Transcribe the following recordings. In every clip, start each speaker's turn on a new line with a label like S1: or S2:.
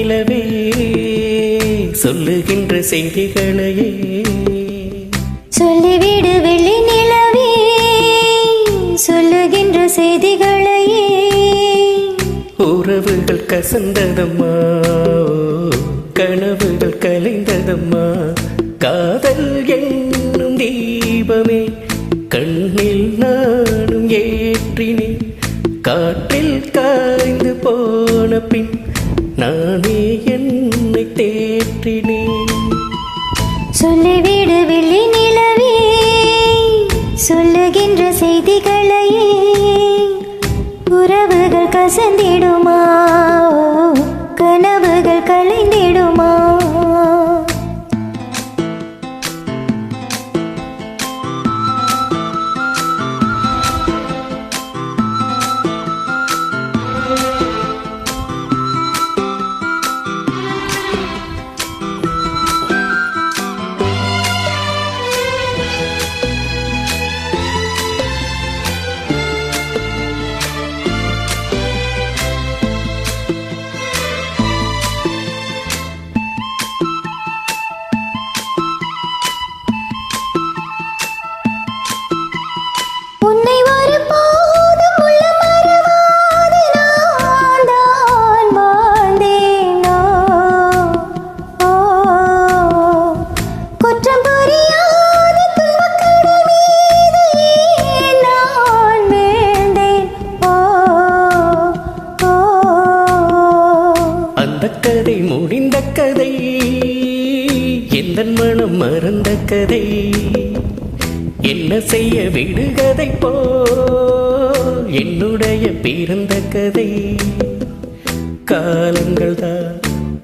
S1: நிலவே சொல்லுகின்ற செய்திகளையே
S2: சொல்லிவிடு வெள்ளி நிலவே சொல்லுகின்ற செய்திகளையே.
S1: உறவுகள் கசந்ததம்மா, கனவுகள் கலைந்ததம்மா, காதல் என்னும் தீபமே கண்ணில் நானும் ஏற்றினேன். காற்றில் காய்ந்து போன பின் நானே என்னை தேற்றினேன்.
S2: சொல்லிவிடு வெள்ளி நிலவே சொல்லுகின்ற செய்திகளையே. உறவுகள் கசந்திடுமா, கனவுகள் கலைந்திடுமா.
S1: கதை முடிந்த கதை, எந்த மனம் மறந்த கதை, என்ன செய்ய விடுகதை போ என்னுடைய பிறந்த கதை. காலங்கள் தான்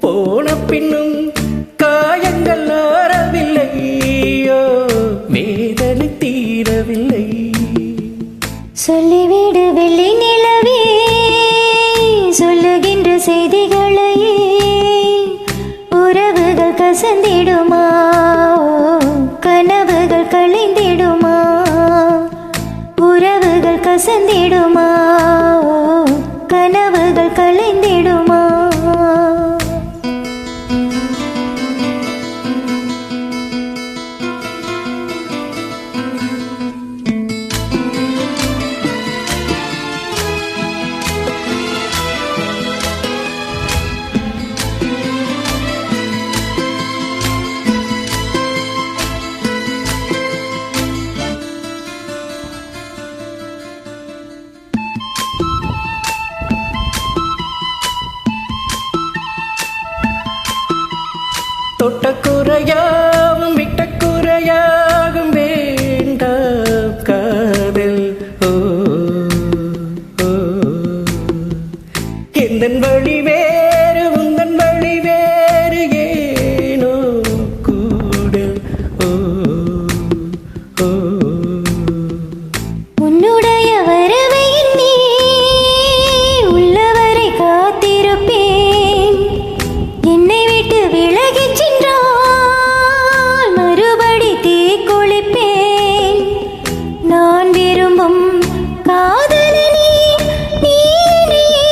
S1: போன பின்னும் காயங்கள் ஆறவில்லையோ, வேதனை தீரவில்லை.
S2: சொல்லிவிடு வெள்ளி நிலவே சொல்லுகின்ற செய்திகளையே. உறவுகள் கசந்திடுமா, கனவுகள் கலைந்திடுமா. உறவுகள் கசந்திடுமா, கனவுகள் கலைந்திடுமா.
S1: தொட்ட குறையாவும் விட்ட குறையாகும் வேண்டாம் காதல். ஓ எந்தன் வழி வேறு உந்தன் வழி வேறு ஏனோ கூடல். ஓ
S2: உன்னுடைய வரவை நீ உள்ளவரை காத்திருப்பேன். என்னை விட்டு விலகி மறுபடி தீக்குளிப்பேன். நான் விரும்பும் காதலனே நீ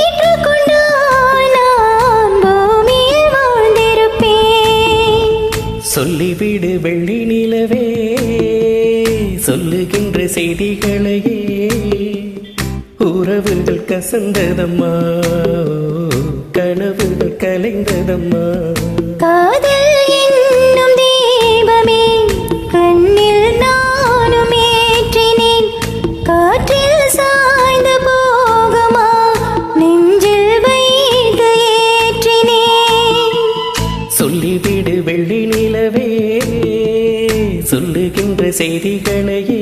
S2: ஏற்றுக்கொண்டால் நான் பூமியில் வாழ்ந்திருப்பேன்.
S1: சொல்லிவிடு வெள்ளி நிலவே சொல்லுகின்ற செய்திகளையே. உறவுகள் கசந்ததம்மா, கனவுகள் கலைந்ததம்மா.
S2: காதல் என்னும் தீபமே கண்ணில் நானும் ஏற்றினேன். காற்றில் சாய்ந்து போகுமா, நெஞ்சில் வைத்து ஏற்றினேன்.
S1: சொல்லிவிடு வெள்ளி நிலவே சொல்லுகின்ற செய்திகளையே.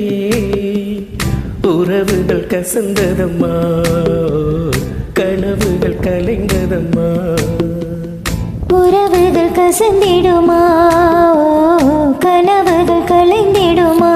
S1: உறவுகள் கசந்ததம்மா, கனவுகள் கலைந்ததம்மா.
S2: உறவுகள் கசந்திடுமா, கனவுகள் கலைந்திடுமா.